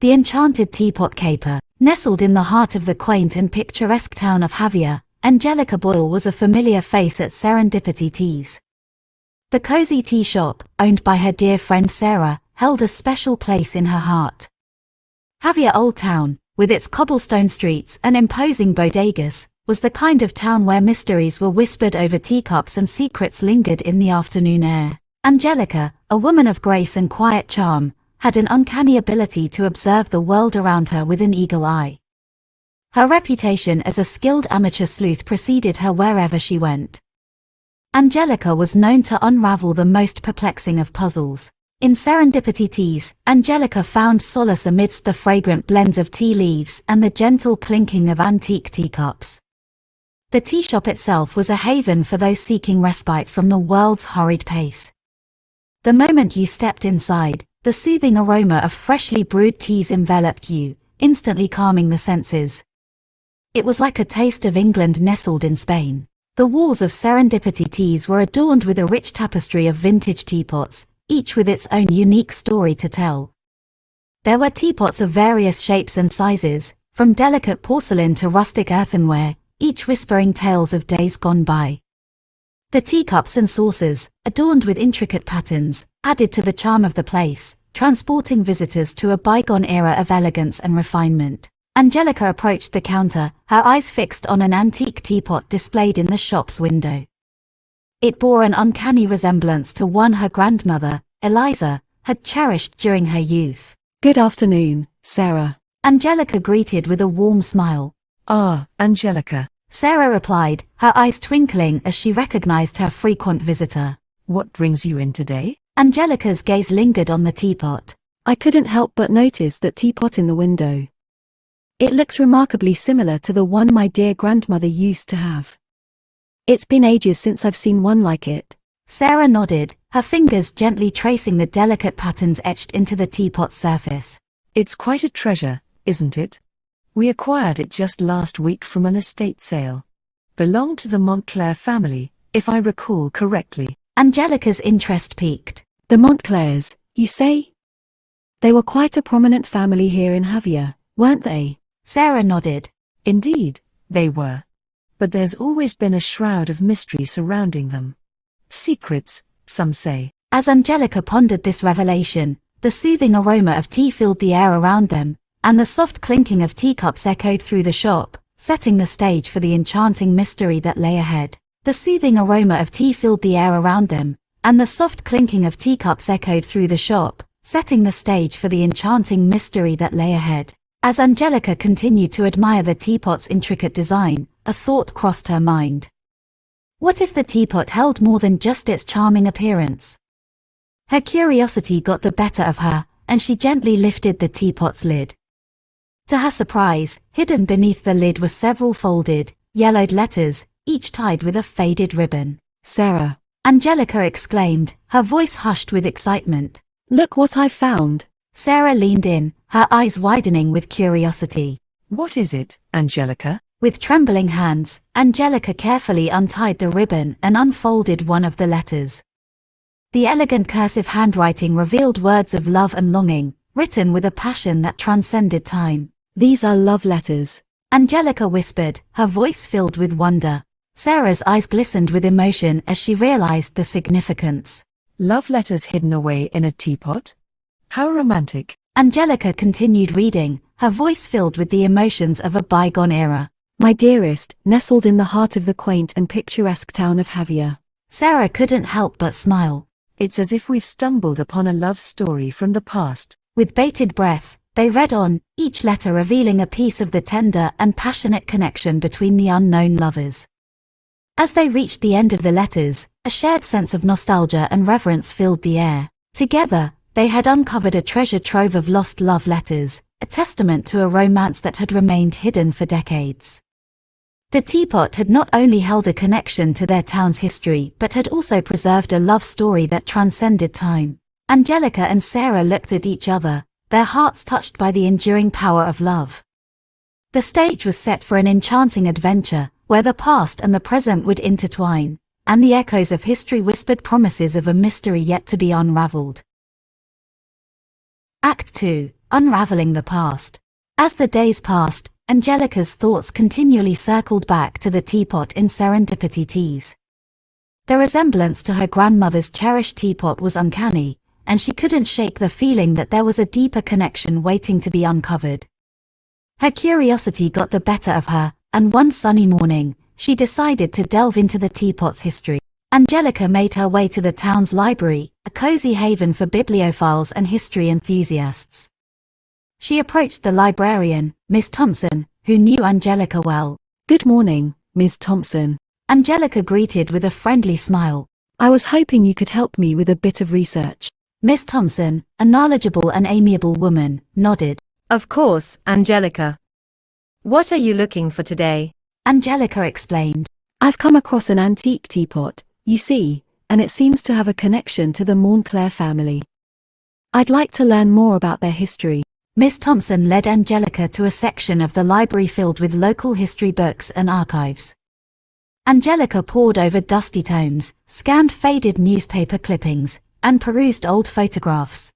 The Enchanted Teapot Caper. Nestled in the heart of the quaint and picturesque town of Javea, Angelica Boyle was a familiar face at Serendipity Teas. The cozy tea shop, owned by her dear friend Sarah, held a special place in her heart. Javea Old Town, with its cobblestone streets and imposing bodegas, was the kind of town where mysteries were whispered over teacups and secrets lingered in the afternoon air. Angelica, a woman of grace and quiet charm, had an uncanny ability to observe the world around her with an eagle eye. Her reputation as a skilled amateur sleuth preceded her wherever she went. Angelica was known to unravel the most perplexing of puzzles. In Serendipity Teas, Angelica found solace amidst the fragrant blends of tea leaves and the gentle clinking of antique teacups. The tea shop itself was a haven for those seeking respite from the world's hurried pace. The moment you stepped inside, the soothing aroma of freshly brewed teas enveloped you, instantly calming the senses. It was like a taste of England nestled in Spain. The walls of Serendipity Teas were adorned with a rich tapestry of vintage teapots, each with its own unique story to tell. There were teapots of various shapes and sizes, from delicate porcelain to rustic earthenware, each whispering tales of days gone by. The teacups and saucers, adorned with intricate patterns, added to the charm of the place, transporting visitors to a bygone era of elegance and refinement. Angelica approached the counter, her eyes fixed on an antique teapot displayed in the shop's window. It bore an uncanny resemblance to one her grandmother, Eliza, had cherished during her youth. "Good afternoon, Sarah," Angelica greeted with a warm smile. "Ah, Angelica," Sarah replied, her eyes twinkling as she recognized her frequent visitor. "what brings you in today?" Angelica's gaze lingered on the teapot. "I couldn't help but notice that teapot in the window. It looks remarkably similar to the one my dear grandmother used to have. It's been ages since I've seen one like it." Sarah nodded, her fingers gently tracing the delicate patterns etched into the teapot's surface. "It's quite a treasure, isn't it? We acquired it just last week from an estate sale. Belonged to the Montclair family, if I recall correctly." Angelica's interest piqued. "The Montclairs, you say? They were quite a prominent family here in Javea, weren't they?" Sarah nodded. "Indeed, they were. But there's always been a shroud of mystery surrounding them. Secrets, some say." As Angelica pondered this revelation, the soothing aroma of tea filled the air around them, and the soft clinking of teacups echoed through the shop, setting the stage for the enchanting mystery that lay ahead. The soothing aroma of tea filled the air around them, and the soft clinking of teacups echoed through the shop, setting the stage for the enchanting mystery that lay ahead. As Angelica continued to admire the teapot's intricate design, a thought crossed her mind. What if the teapot held more than just its charming appearance? Her curiosity got the better of her, and she gently lifted the teapot's lid. To her surprise, hidden beneath the lid were several folded, yellowed letters, each tied with a faded ribbon. "Sarah," Angelica exclaimed, her voice hushed with excitement. "look what I've found." Sarah leaned in, her eyes widening with curiosity. "What is it, Angelica?" With trembling hands, Angelica carefully untied the ribbon and unfolded one of the letters. The elegant cursive handwriting revealed words of love and longing, written with a passion that transcended time. "These are love letters," Angelica whispered, her voice filled with wonder. Sarah's eyes glistened with emotion as she realized the significance. "Love letters hidden away in a teapot? How romantic." Angelica continued reading, her voice filled with the emotions of a bygone era. "My dearest, nestled in the heart of the quaint and picturesque town of Javea." Sarah couldn't help but smile. "It's as if we've stumbled upon a love story from the past." With bated breath, they read on, each letter revealing a piece of the tender and passionate connection between the unknown lovers. As they reached the end of the letters, a shared sense of nostalgia and reverence filled the air. Together, they had uncovered a treasure trove of lost love letters, a testament to a romance that had remained hidden for decades. The teapot had not only held a connection to their town's history but had also preserved a love story that transcended time. Angelica and Sarah looked at each other, their hearts touched by the enduring power of love. The stage was set for an enchanting adventure, where the past and the present would intertwine, and the echoes of history whispered promises of a mystery yet to be unraveled. Act 2. unraveling the past. As the days passed, Angelica's thoughts continually circled back to the teapot in Serendipity Teas. The resemblance to her grandmother's cherished teapot was uncanny, and she couldn't shake the feeling that there was a deeper connection waiting to be uncovered. Her curiosity got the better of her, and one sunny morning, she decided to delve into the teapot's history. Angelica made her way to the town's library, a cozy haven for bibliophiles and history enthusiasts. She approached the librarian, Miss Thompson, who knew Angelica well. Good morning, Ms. Thompson. Angelica greeted with a friendly smile. I was hoping you could help me with a bit of research. Miss Thompson, a knowledgeable and amiable woman, nodded. Of course, Angelica. What are you looking for today? Angelica explained. I've come across an antique teapot, you see, and it seems to have a connection to the Montclair family. I'd like to learn more about their history. Miss Thompson led Angelica to a section of the library filled with local history books and archives. Angelica pored over dusty tomes, scanned faded newspaper clippings, and perused old photographs.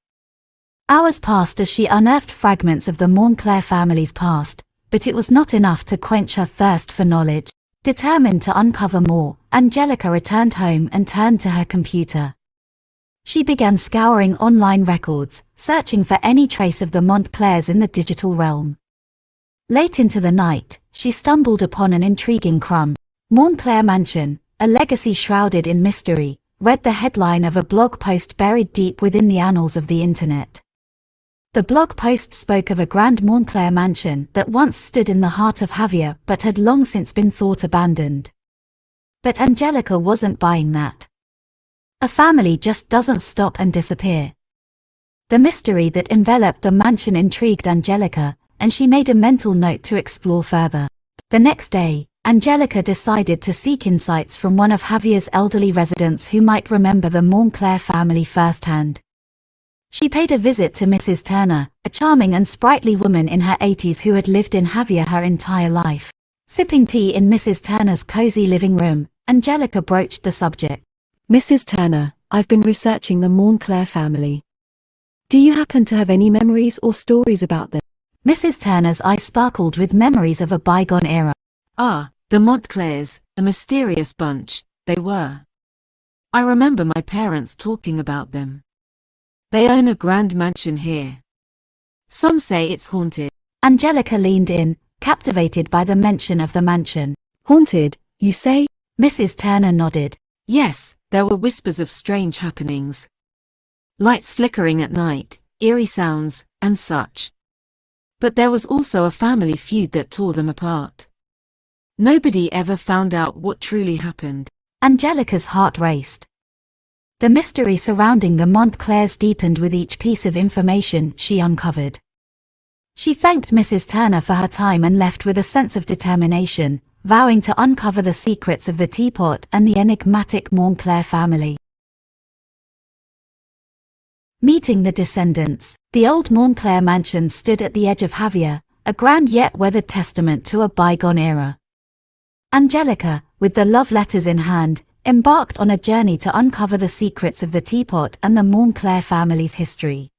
Hours passed as she unearthed fragments of the Montclair family's past, but it was not enough to quench her thirst for knowledge. Determined to uncover more, Angelica returned home and turned to her computer. She began scouring online records, searching for any trace of the Montclairs in the digital realm. Late into the night, she stumbled upon an intriguing crumb. Montclair Mansion, a legacy shrouded in mystery, read the headline of a blog post buried deep within the annals of the internet. The blog post spoke of a grand Montclair mansion that once stood in the heart of Javea but had long since been thought abandoned. But Angelica wasn't buying that. A family just doesn't stop and disappear. The mystery that enveloped the mansion intrigued Angelica, and she made a mental note to explore further. The next day, Angelica decided to seek insights from one of Javea's elderly residents who might remember the Montclair family firsthand. She paid a visit to Mrs. Turner, a charming and sprightly woman in her 80s who had lived in Javea her entire life. Sipping tea in Mrs. Turner's cozy living room, Angelica broached the subject. Mrs. Turner, I've been researching the Montclair family. Do you happen to have any memories or stories about them? Mrs. Turner's eyes sparkled with memories of a bygone era. Ah, the Montclairs, a mysterious bunch, they were. I remember my parents talking about them. They own a grand mansion here. Some say it's haunted. Angelica leaned in, captivated by the mention of the mansion. Haunted, you say? Mrs. Turner nodded. Yes, there were whispers of strange happenings. Lights flickering at night, eerie sounds, and such. But there was also a family feud that tore them apart. Nobody ever found out what truly happened. Angelica's heart raced. The mystery surrounding the Montclairs deepened with each piece of information she uncovered. She thanked Mrs. Turner for her time and left with a sense of determination, vowing to uncover the secrets of the teapot and the enigmatic Montclair family. Meeting the descendants, the old Montclair mansion stood at the edge of Javea, a grand yet weathered testament to a bygone era. Angelica, with the love letters in hand, embarked on a journey to uncover the secrets of the teapot and the Montclair family's history.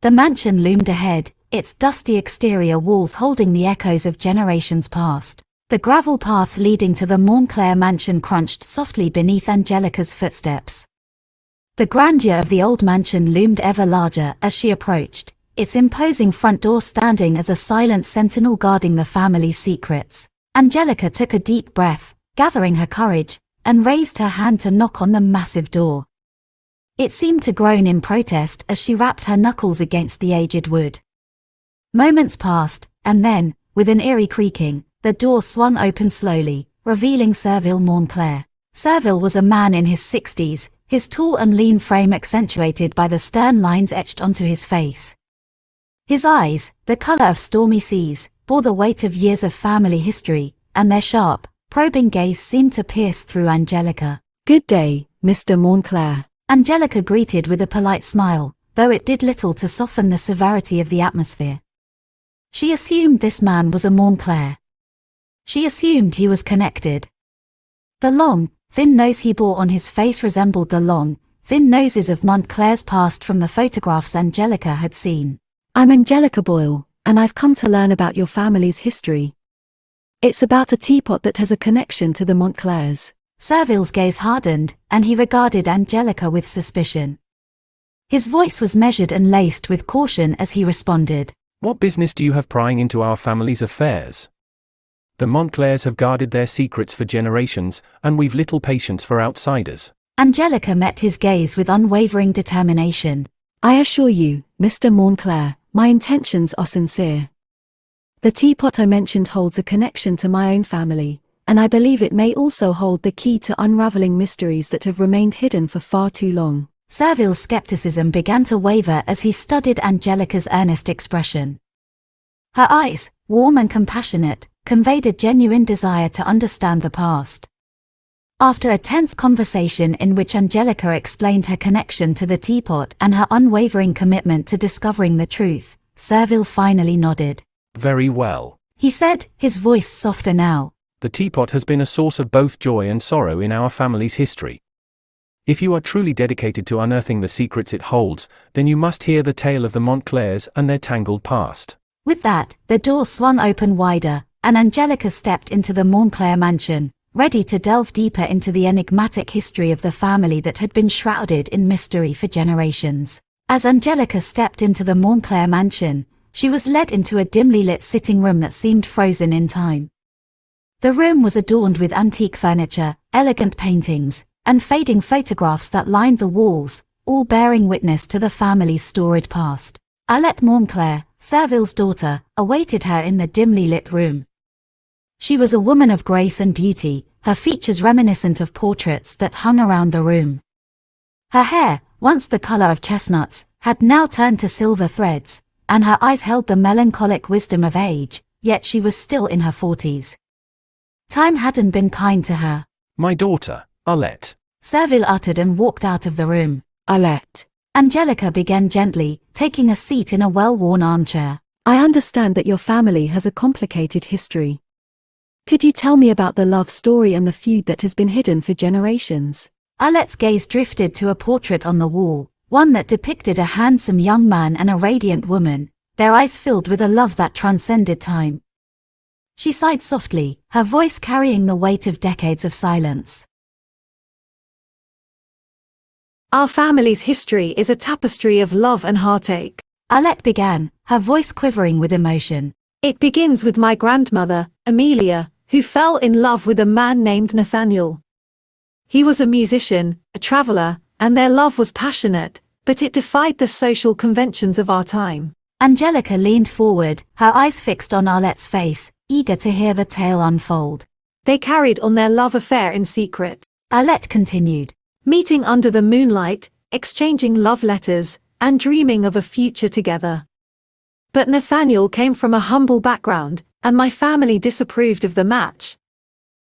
The mansion loomed ahead, its dusty exterior walls holding the echoes of generations past. The gravel path leading to the Montclair mansion crunched softly beneath Angelica's footsteps. The grandeur of the old mansion loomed ever larger as she approached, its imposing front door standing as a silent sentinel guarding the family's secrets. Angelica took a deep breath, gathering her courage, and raised her hand to knock on the massive door. It seemed to groan in protest as she rapped her knuckles against the aged wood. Moments passed, and then, with an eerie creaking, the door swung open slowly, revealing Serville Montclair. Serville was a man in his 60s, his tall and lean frame accentuated by the stern lines etched onto his face. His eyes, the color of stormy seas, bore the weight of years of family history, and their sharp, probing gaze seemed to pierce through Angelica. Good day, Mr. Montclair. Angelica greeted with a polite smile, though it did little to soften the severity of the atmosphere. She assumed this man was a Montclair. She assumed he was connected. The long, thin nose he bore on his face resembled the long, thin noses of Montclair's past from the photographs Angelica had seen. I'm Angelica Boyle, and I've come to learn about your family's history. It's about a teapot that has a connection to the Montclairs. Servile's gaze hardened, and he regarded Angelica with suspicion. His voice was measured and laced with caution as he responded. What business do you have prying into our family's affairs? The Montclairs have guarded their secrets for generations, and we've little patience for outsiders. Angelica met his gaze with unwavering determination. I assure you, Mr. Montclair, my intentions are sincere. The teapot I mentioned holds a connection to my own family, and I believe it may also hold the key to unraveling mysteries that have remained hidden for far too long. Servile's skepticism began to waver as he studied Angelica's earnest expression. Her eyes, warm and compassionate, conveyed a genuine desire to understand the past. After a tense conversation in which Angelica explained her connection to the teapot and her unwavering commitment to discovering the truth, Servile finally nodded. Very well. He said, his voice softer now. The teapot has been a source of both joy and sorrow in our family's history. If you are truly dedicated to unearthing the secrets it holds, then you must hear the tale of the Montclairs and their tangled past. With that, the door swung open wider, and Angelica stepped into the Montclair mansion, ready to delve deeper into the enigmatic history of the family that had been shrouded in mystery for generations. As Angelica stepped into the Montclair mansion, she was led into a dimly lit sitting room that seemed frozen in time. The room was adorned with antique furniture, elegant paintings, and fading photographs that lined the walls, all bearing witness to the family's storied past. Alette Montclair, Servile's daughter, awaited her in the dimly lit room. She was a woman of grace and beauty, her features reminiscent of portraits that hung around the room. Her hair, once the color of chestnuts, had now turned to silver threads, and her eyes held the melancholic wisdom of age, yet she was still in her 40s. Time hadn't been kind to her. My daughter, Alette. Servile uttered and walked out of the room. Alette. Angelica began gently, taking a seat in a well-worn armchair. I understand that your family has a complicated history. Could you tell me about the love story and the feud that has been hidden for generations? Alette's gaze drifted to a portrait on the wall, one that depicted a handsome young man and a radiant woman, their eyes filled with a love that transcended time. She sighed softly, her voice carrying the weight of decades of silence. Our family's history is a tapestry of love and heartache. Alette began, her voice quivering with emotion. It begins with my grandmother, Amelia, who fell in love with a man named Nathaniel. He was a musician, a traveler, and their love was passionate, but it defied the social conventions of our time. Angelica leaned forward, her eyes fixed on Alette's face, eager to hear the tale unfold. They carried on their love affair in secret. Alette continued. Meeting under the moonlight, exchanging love letters, and dreaming of a future together. But Nathaniel came from a humble background, and my family disapproved of the match.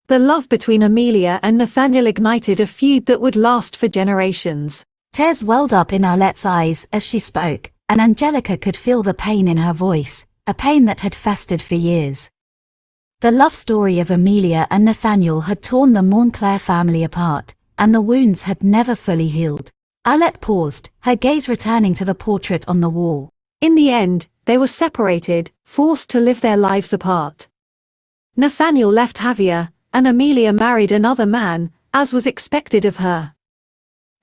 The love between Amelia and Nathaniel ignited a feud that would last for generations. Tears welled up in Alette's eyes as she spoke, and Angelica could feel the pain in her voice, a pain that had festered for years. The love story of Amelia and Nathaniel had torn the Montclair family apart, and the wounds had never fully healed. Alette paused, her gaze returning to the portrait on the wall. In the end, they were separated, forced to live their lives apart. Nathaniel left Javea, and Amelia married another man, as was expected of her.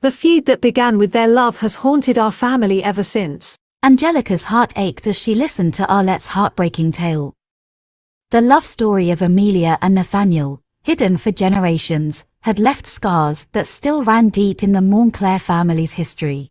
The feud that began with their love has haunted our family ever since. Angelica's heart ached as she listened to Alette's heartbreaking tale. The love story of Amelia and Nathaniel, hidden for generations, had left scars that still ran deep in the Montclair family's history.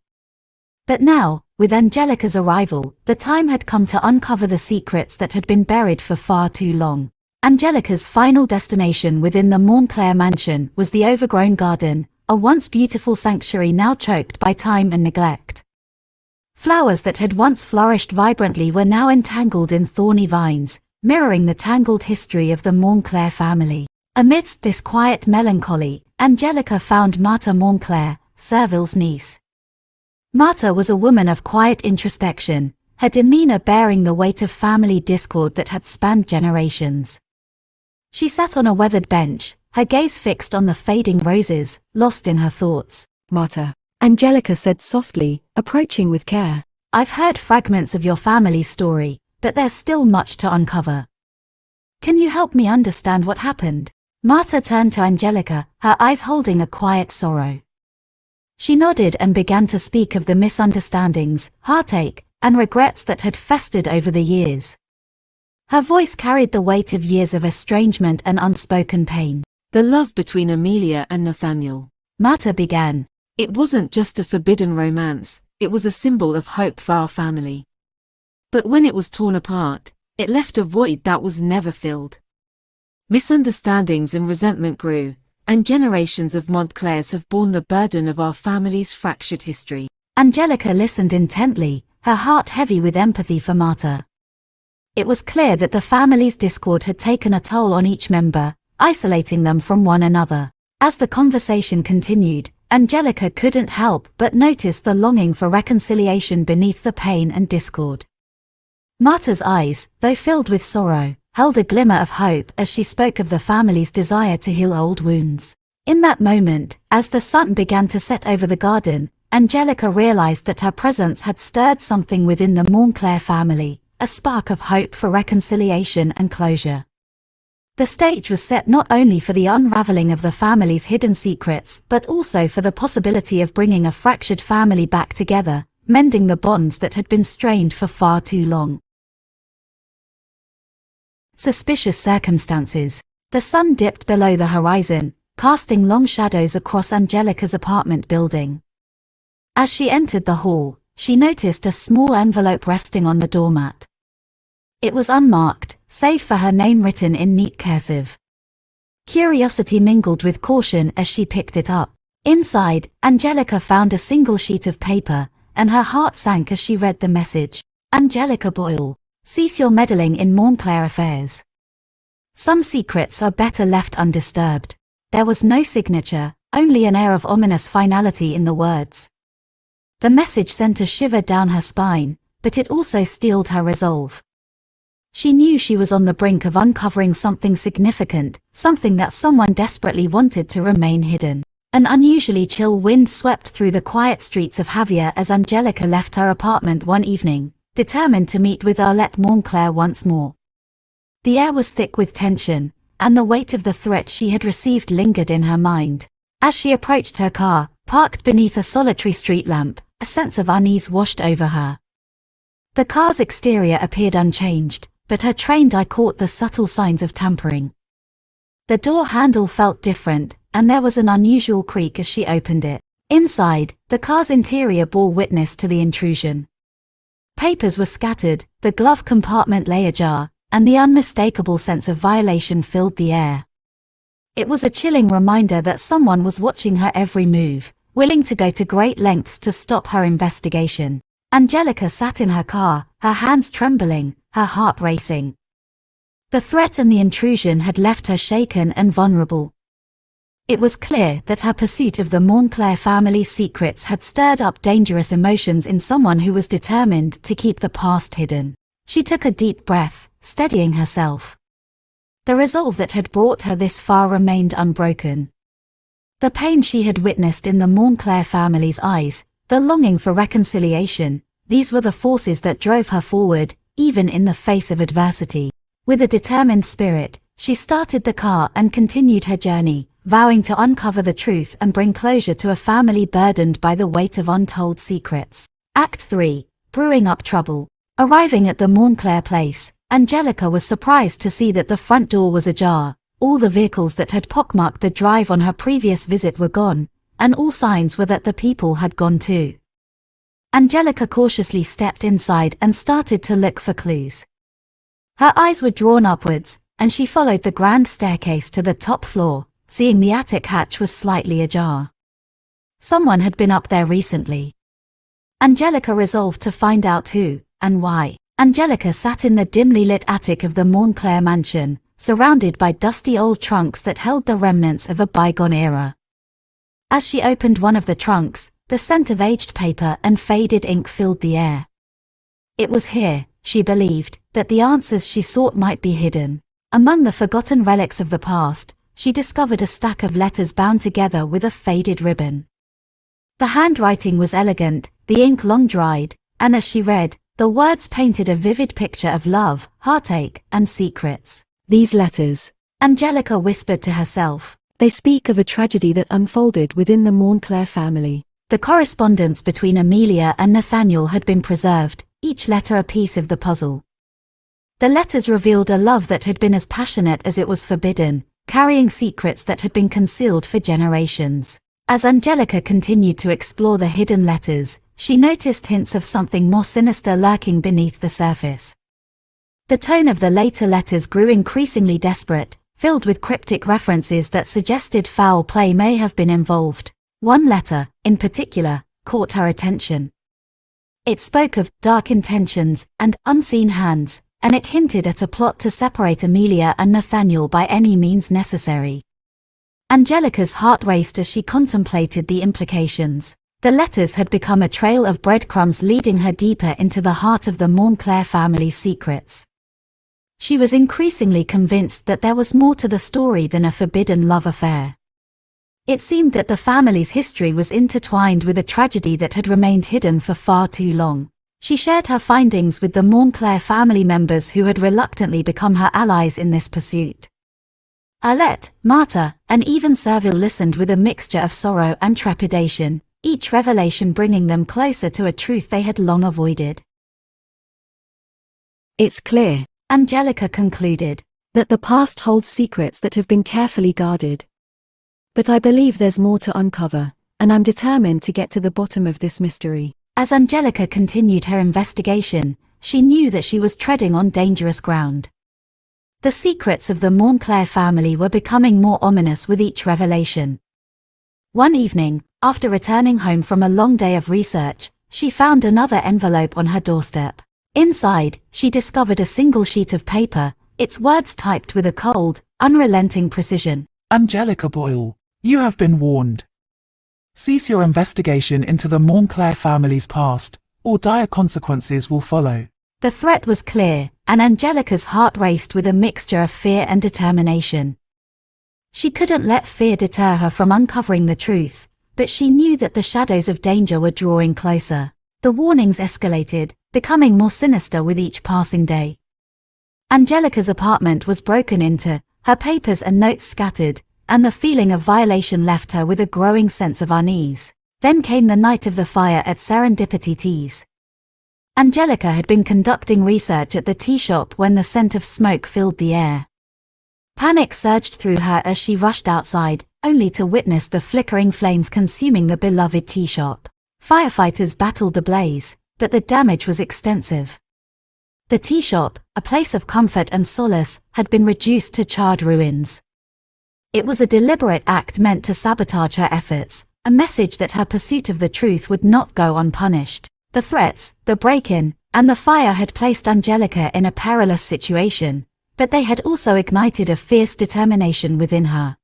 But now, with Angelica's arrival, the time had come to uncover the secrets that had been buried for far too long. Angelica's final destination within the Montclair mansion was the overgrown garden, a once beautiful sanctuary now choked by time and neglect. Flowers that had once flourished vibrantly were now entangled in thorny vines, mirroring the tangled history of the Montclair family. Amidst this quiet melancholy, Angelica found Martha Montclair, Servile's niece. Martha was a woman of quiet introspection, her demeanor bearing the weight of family discord that had spanned generations. She sat on a weathered bench, her gaze fixed on the fading roses, lost in her thoughts. Martha, Angelica said softly, approaching with care. I've heard fragments of your family's story, but there's still much to uncover. Can you help me understand what happened? Marta turned to Angelica, her eyes holding a quiet sorrow. She nodded and began to speak of the misunderstandings, heartache, and regrets that had festered over the years. Her voice carried the weight of years of estrangement and unspoken pain. The love between Amelia and Nathaniel. Marta began. It wasn't just a forbidden romance, it was a symbol of hope for our family. But when it was torn apart, it left a void that was never filled. Misunderstandings and resentment grew, and generations of Montclairs have borne the burden of our family's fractured history. Angelica listened intently, her heart heavy with empathy for Marta. It was clear that the family's discord had taken a toll on each member, isolating them from one another. As the conversation continued, Angelica couldn't help but notice the longing for reconciliation beneath the pain and discord. Marta's eyes, though filled with sorrow, held a glimmer of hope as she spoke of the family's desire to heal old wounds. In that moment, as the sun began to set over the garden, Angelica realized that her presence had stirred something within the Montclair family, a spark of hope for reconciliation and closure. The stage was set not only for the unraveling of the family's hidden secrets, but also for the possibility of bringing a fractured family back together, mending the bonds that had been strained for far too long. Suspicious circumstances. The sun dipped below the horizon, casting long shadows across Angelica's apartment building. As she entered the hall, she noticed a small envelope resting on the doormat. It was unmarked, save for her name written in neat cursive. Curiosity mingled with caution as she picked it up. Inside, Angelica found a single sheet of paper, and her heart sank as she read the message. Angelica Boyle, cease your meddling in Montclair affairs. Some secrets are better left undisturbed. There was no signature, only an air of ominous finality in the words. The message sent a shiver down her spine, but it also steeled her resolve. She knew she was on the brink of uncovering something significant, something that someone desperately wanted to remain hidden. An unusually chill wind swept through the quiet streets of Javea as Angelica left her apartment one evening, determined to meet with Arlette Montclair once more. The air was thick with tension, and the weight of the threat she had received lingered in her mind. As she approached her car, parked beneath a solitary street lamp, a sense of unease washed over her. The car's exterior appeared unchanged, but her trained eye caught the subtle signs of tampering. The door handle felt different, and there was an unusual creak as she opened it. Inside, the car's interior bore witness to the intrusion. Papers were scattered, the glove compartment lay ajar, and the unmistakable sense of violation filled the air. It was a chilling reminder that someone was watching her every move, willing to go to great lengths to stop her investigation. Angelica sat in her car, her hands trembling, her heart racing. The threat and the intrusion had left her shaken and vulnerable. It was clear that her pursuit of the Montclair family's secrets had stirred up dangerous emotions in someone who was determined to keep the past hidden. She took a deep breath, steadying herself. The resolve that had brought her this far remained unbroken. The pain she had witnessed in the Montclair family's eyes, the longing for reconciliation, these were the forces that drove her forward, even in the face of adversity. With a determined spirit, she started the car and continued her journey, vowing to uncover the truth and bring closure to a family burdened by the weight of untold secrets. Act 3. Brewing up trouble. Arriving at the Montclair place, Angelica was surprised to see that the front door was ajar. All the vehicles that had pockmarked the drive on her previous visit were gone, and all signs were that the people had gone too. Angelica cautiously stepped inside and started to look for clues. Her eyes were drawn upwards, and she followed the grand staircase to the top floor, seeing the attic hatch was slightly ajar. Someone had been up there recently. Angelica resolved to find out who, and why. Angelica sat in the dimly lit attic of the Montclair mansion, surrounded by dusty old trunks that held the remnants of a bygone era. As she opened one of the trunks, the scent of aged paper and faded ink filled the air. It was here, she believed, that the answers she sought might be hidden. Among the forgotten relics of the past, she discovered a stack of letters bound together with a faded ribbon. The handwriting was elegant, the ink long dried, and as she read, the words painted a vivid picture of love, heartache, and secrets. These letters, Angelica whispered to herself. they speak of a tragedy that unfolded within the Montclair family. The correspondence between Amelia and Nathaniel had been preserved, each letter a piece of the puzzle. The letters revealed a love that had been as passionate as it was forbidden, carrying secrets that had been concealed for generations. As Angelica continued to explore the hidden letters, she noticed hints of something more sinister lurking beneath the surface. The tone of the later letters grew increasingly desperate, filled with cryptic references that suggested foul play may have been involved. One letter, in particular, caught her attention. It spoke of dark intentions and unseen hands, and it hinted at a plot to separate Amelia and Nathaniel by any means necessary. Angelica's heart raced as she contemplated the implications. The letters had become a trail of breadcrumbs leading her deeper into the heart of the Montclair family's secrets. She was increasingly convinced that there was more to the story than a forbidden love affair. It seemed that the family's history was intertwined with a tragedy that had remained hidden for far too long. She shared her findings with the Montclair family members who had reluctantly become her allies in this pursuit. Arlette, Martha, and even Serville listened with a mixture of sorrow and trepidation, each revelation bringing them closer to a truth they had long avoided. It's clear, Angelica concluded, that the past holds secrets that have been carefully guarded. But I believe there's more to uncover, and I'm determined to get to the bottom of this mystery. As Angelica continued her investigation, she knew that she was treading on dangerous ground. The secrets of the Montclair family were becoming more ominous with each revelation. One evening, after returning home from a long day of research, she found another envelope on her doorstep. Inside, she discovered a single sheet of paper, its words typed with a cold, unrelenting precision. Angelica Boyle, you have been warned. Cease your investigation into the Montclair family's past, or dire consequences will follow. The threat was clear, and Angelica's heart raced with a mixture of fear and determination. She couldn't let fear deter her from uncovering the truth, but she knew that the shadows of danger were drawing closer. The warnings escalated, becoming more sinister with each passing day. Angelica's apartment was broken into, her papers and notes scattered, and the feeling of violation left her with a growing sense of unease. Then came the night of the fire at Serendipity Teas. Angelica had been conducting research at the tea shop when the scent of smoke filled the air. Panic surged through her as she rushed outside, only to witness the flickering flames consuming the beloved tea shop. Firefighters battled the blaze, but the damage was extensive. The tea shop, a place of comfort and solace, had been reduced to charred ruins. It was a deliberate act meant to sabotage her efforts, a message that her pursuit of the truth would not go unpunished. The threats, the break-in, and the fire had placed Angelica in a perilous situation, but they had also ignited a fierce determination within her.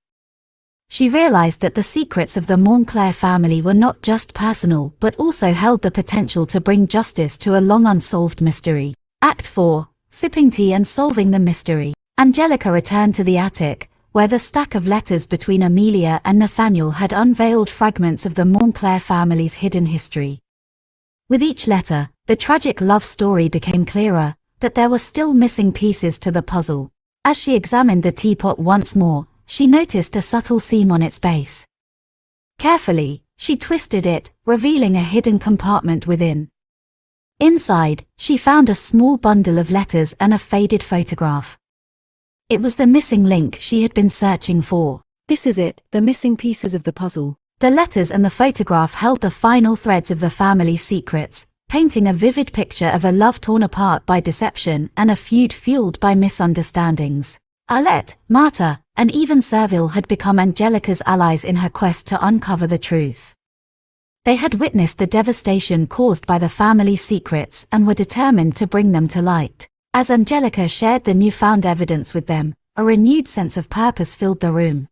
She realized that the secrets of the Montclair family were not just personal but also held the potential to bring justice to a long unsolved mystery. Act 4, Sipping Tea and Solving the Mystery. Angelica returned to the attic, where the stack of letters between Amelia and Nathaniel had unveiled fragments of the Montclair family's hidden history. With each letter, the tragic love story became clearer, but there were still missing pieces to the puzzle. As she examined the teapot once more, she noticed a subtle seam on its base. Carefully, she twisted it, revealing a hidden compartment within. Inside, she found a small bundle of letters and a faded photograph. It was the missing link she had been searching for. This is it, the missing pieces of the puzzle. The letters and the photograph held the final threads of the family's secrets, painting a vivid picture of a love torn apart by deception and a feud fueled by misunderstandings. Arlette, Martha, and even Serville had become Angelica's allies in her quest to uncover the truth. They had witnessed the devastation caused by the family's secrets and were determined to bring them to light. As Angelica shared the newfound evidence with them, a renewed sense of purpose filled the room.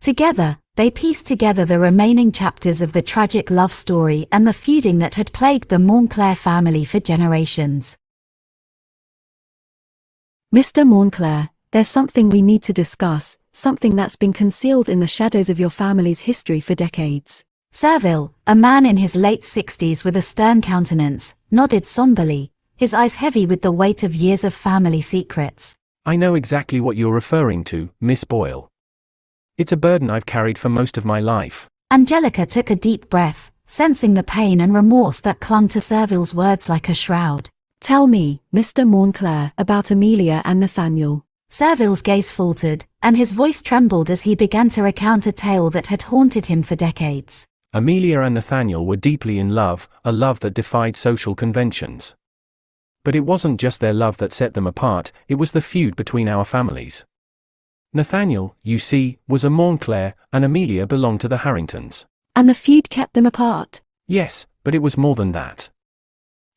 Together, they pieced together the remaining chapters of the tragic love story and the feuding that had plagued the Montclair family for generations. Mr. Montclair, there's something we need to discuss, something that's been concealed in the shadows of your family's history for decades. Serville, a man in his late 60s with a stern countenance, nodded somberly, his eyes heavy with the weight of years of family secrets. I know exactly what you're referring to, Miss Boyle. It's a burden I've carried for most of my life. Angelica took a deep breath, sensing the pain and remorse that clung to Servile's words like a shroud. Tell me, Mr. Montclair, about Amelia and Nathaniel. Servile's gaze faltered, and his voice trembled as he began to recount a tale that had haunted him for decades. Amelia and Nathaniel were deeply in love, a love that defied social conventions. But it wasn't just their love that set them apart, it was the feud between our families. Nathaniel, you see, was a Montclair, and Amelia belonged to the Harringtons. And the feud kept them apart? Yes, but it was more than that.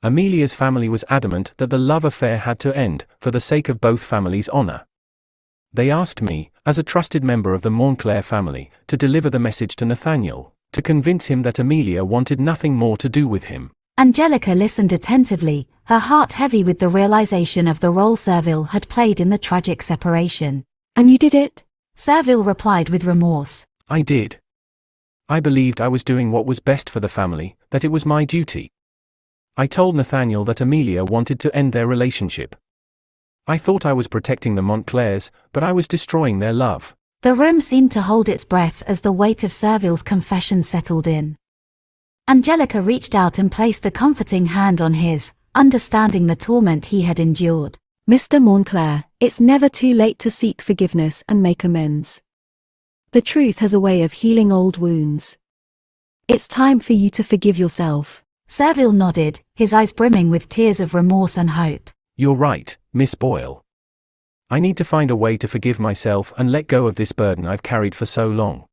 Amelia's family was adamant that the love affair had to end, for the sake of both families' honor. They asked me, as a trusted member of the Montclair family, to deliver the message to Nathaniel, to convince him that Amelia wanted nothing more to do with him. Angelica listened attentively, her heart heavy with the realization of the role Servile had played in the tragic separation. And you did it? Servile replied with remorse. I did. I believed I was doing what was best for the family, that it was my duty. I told Nathaniel that Amelia wanted to end their relationship. I thought I was protecting the Montclairs, but I was destroying their love. The room seemed to hold its breath as the weight of Servile's confession settled in. Angelica reached out and placed a comforting hand on his, understanding the torment he had endured. Mr. Montclair, it's never too late to seek forgiveness and make amends. The truth has a way of healing old wounds. It's time for you to forgive yourself. Servile nodded, his eyes brimming with tears of remorse and hope. You're right, Miss Boyle. I need to find a way to forgive myself and let go of this burden I've carried for so long.